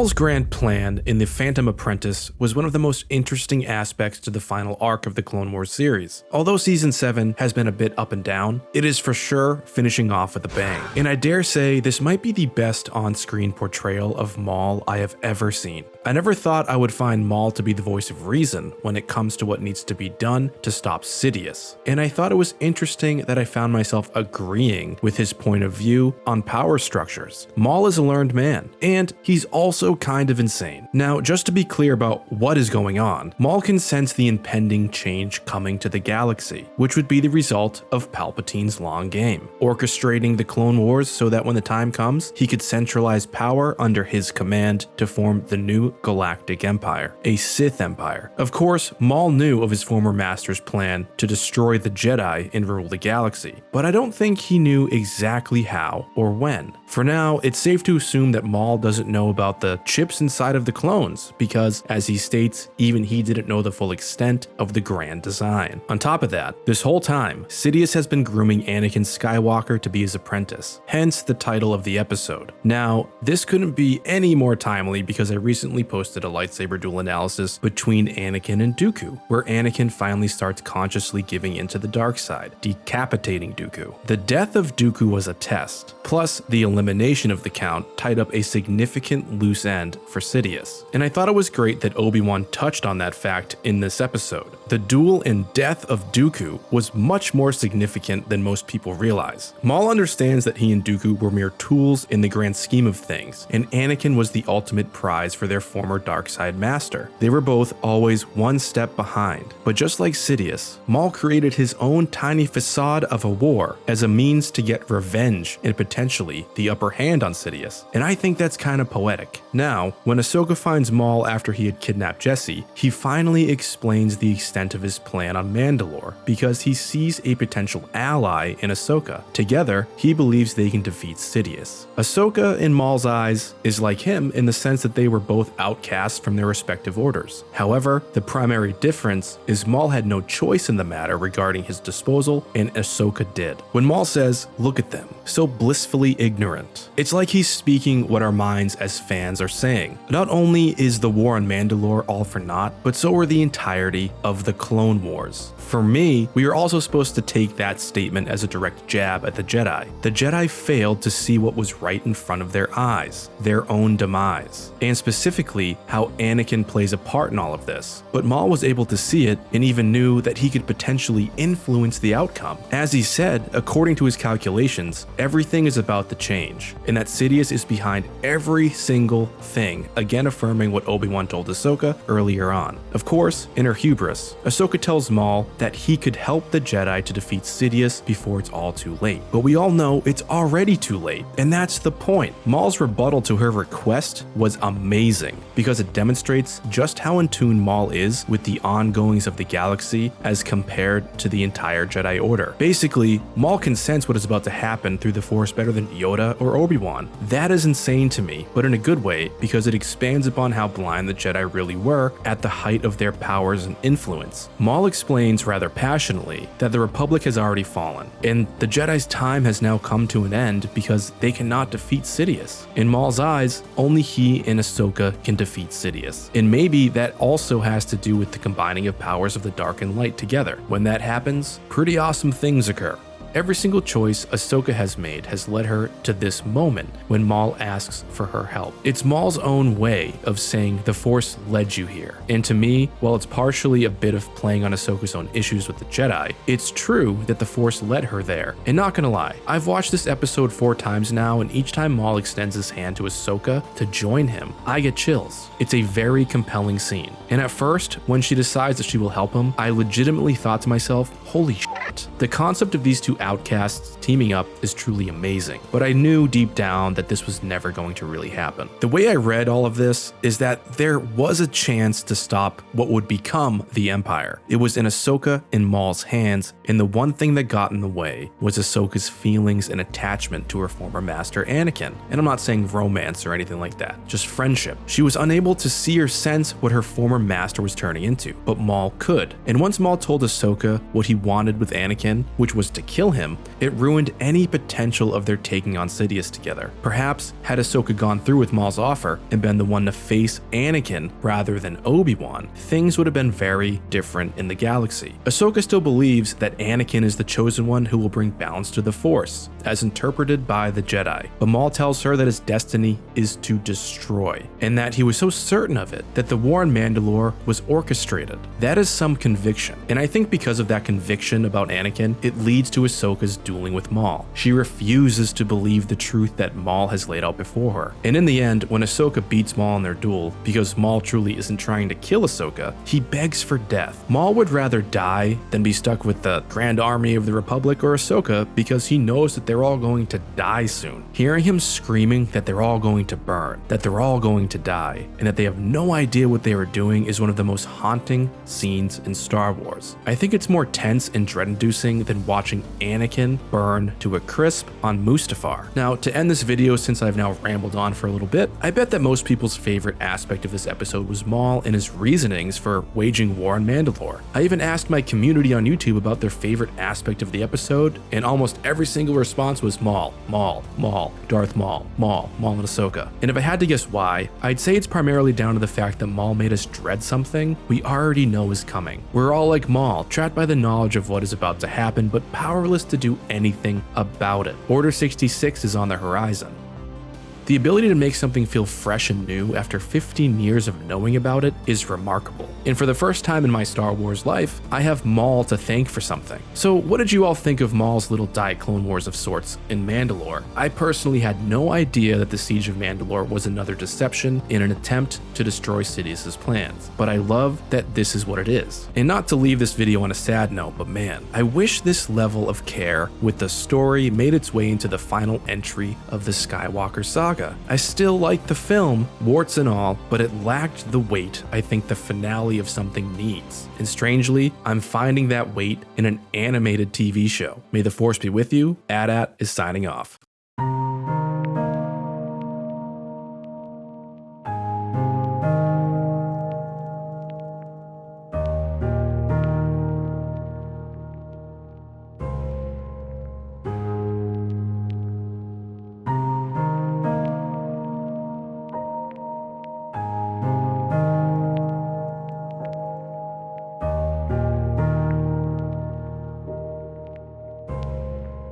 Maul's grand plan in the Phantom Apprentice was one of the most interesting aspects to the final arc of the Clone Wars series. Although Season 7 has been a bit up and down, it is for sure finishing off with a bang. And I dare say this might be the best on-screen portrayal of Maul I have ever seen. I never thought I would find Maul to be the voice of reason when it comes to what needs to be done to stop Sidious. And I thought it was interesting that I found myself agreeing with his point of view on power structures. Maul is a learned man, and he's also kind of insane. Now, just to be clear about what is going on, Maul can sense the impending change coming to the galaxy, which would be the result of Palpatine's long game, orchestrating the Clone Wars so that when the time comes, he could centralize power under his command to form the new Galactic Empire, a Sith Empire. Of course, Maul knew of his former master's plan to destroy the Jedi and rule the galaxy, but I don't think he knew exactly how or when. For now, it's safe to assume that Maul doesn't know about the chips inside of the clones, because, as he states, even he didn't know the full extent of the grand design. On top of that, this whole time, Sidious has been grooming Anakin Skywalker to be his apprentice, hence the title of the episode. Now, this couldn't be any more timely because I recently posted a lightsaber duel analysis between Anakin and Dooku, where Anakin finally starts consciously giving into the dark side, decapitating Dooku. The death of Dooku was a test, plus the elimination of the Count tied up a significant loose end for Sidious. And I thought it was great that Obi-Wan touched on that fact in this episode. The duel and death of Dooku was much more significant than most people realize. Maul understands that he and Dooku were mere tools in the grand scheme of things, and Anakin was the ultimate prize for their former dark side master. They were both always one step behind. But just like Sidious, Maul created his own tiny facade of a war as a means to get revenge and potentially the upper hand on Sidious, and I think that's kind of poetic. Now, when Ahsoka finds Maul after he had kidnapped Jesse, he finally explains the extent of his plan on Mandalore because he sees a potential ally in Ahsoka. Together, he believes they can defeat Sidious. Ahsoka, in Maul's eyes, is like him in the sense that they were both outcasts from their respective orders. However, the primary difference is Maul had no choice in the matter regarding his disposal, and Ahsoka did. When Maul says, "Look at them, so blissfully ignorant," it's like he's speaking what our minds as fans are saying. Not only is the war on Mandalore all for naught, but so are the entirety of the Clone Wars. For me, we are also supposed to take that statement as a direct jab at the Jedi. The Jedi failed to see what was right in front of their eyes, their own demise, and specifically how Anakin plays a part in all of this. But Maul was able to see it and even knew that he could potentially influence the outcome. As he said, according to his calculations, everything is about the change, and that Sidious is behind every single thing, again affirming what Obi-Wan told Ahsoka earlier on. Of course, in her hubris, Ahsoka tells Maul that he could help the Jedi to defeat Sidious before it's all too late. But we all know it's already too late, and that's the point. Maul's rebuttal to her request was amazing because it demonstrates just how in tune Maul is with the ongoings of the galaxy as compared to the entire Jedi Order. Basically, Maul can sense what is about to happen through the Force better than Yoda or Obi-Wan. That is insane to me, but in a good way because it expands upon how blind the Jedi really were at the height of their powers and influence. Maul explains rather passionately that the Republic has already fallen, and the Jedi's time has now come to an end because they cannot defeat Sidious. In Maul's eyes, only he and Ahsoka can defeat Sidious, and maybe that also has to do with the combining of powers of the dark and light together. When that happens, pretty awesome things occur. Every single choice Ahsoka has made has led her to this moment when Maul asks for her help. It's Maul's own way of saying the Force led you here. And to me, while it's partially a bit of playing on Ahsoka's own issues with the Jedi, it's true that the Force led her there. And not gonna lie, I've watched this episode 4 times now, and each time Maul extends his hand to Ahsoka to join him, I get chills. It's a very compelling scene. And at first, when she decides that she will help him, I legitimately thought to myself, holy shit. The concept of these two outcasts teaming up is truly amazing, but I knew deep down that this was never going to really happen. The way I read all of this is that there was a chance to stop what would become the Empire. It was in Ahsoka and Maul's hands, and the one thing that got in the way was Ahsoka's feelings and attachment to her former master Anakin. And I'm not saying romance or anything like that, just friendship. She was unable to see or sense what her former master was turning into, but Maul could. And once Maul told Ahsoka what he wanted with Anakin, which was to kill him, It ruined any potential of their taking on Sidious together. Perhaps had Ahsoka gone through with Maul's offer and been the one to face Anakin rather than Obi-Wan, things would have been very different in the galaxy. Ahsoka still believes that Anakin is the chosen one who will bring balance to the Force, as interpreted by the Jedi. But Maul tells her that his destiny is to destroy, and that he was so certain of it that the war on Mandalore was orchestrated. That is some conviction, and I think because of that conviction about Anakin, it leads to Ahsoka's dueling with Maul. She refuses to believe the truth that Maul has laid out before her. And in the end, when Ahsoka beats Maul in their duel, because Maul truly isn't trying to kill Ahsoka, he begs for death. Maul would rather die than be stuck with the Grand Army of the Republic or Ahsoka because he knows that they're all going to die soon. Hearing him screaming that they're all going to burn, that they're all going to die, and that they have no idea what they are doing is one of the most haunting scenes in Star Wars. I think it's more tense and dread-inducing than watching Anakin burn to a crisp on Mustafar. Now, to end this video, since I've now rambled on for a little bit, I bet that most people's favorite aspect of this episode was Maul and his reasonings for waging war on Mandalore. I even asked my community on YouTube about their favorite aspect of the episode, and almost every single response was Maul, Maul, Maul, Darth Maul, Maul, Maul and Ahsoka. And if I had to guess why, I'd say it's primarily down to the fact that Maul made us dread something we already know is coming. We're all like Maul, trapped by the knowledge of what is about to happen, but powerless to do anything about it. Order 66 is on the horizon. The ability to make something feel fresh and new after 15 years of knowing about it is remarkable. And for the first time in my Star Wars life, I have Maul to thank for something. So what did you all think of Maul's little Diet Clone Wars of sorts in Mandalore? I personally had no idea that the Siege of Mandalore was another deception in an attempt to destroy Sidious's plans, but I love that this is what it is. And not to leave this video on a sad note, but man, I wish this level of care with the story made its way into the final entry of the Skywalker saga. I still like the film, warts and all, but it lacked the weight I think the finale of something needs. And strangely, I'm finding that weight in an animated TV show. May the Force be with you. AT-AT is signing off.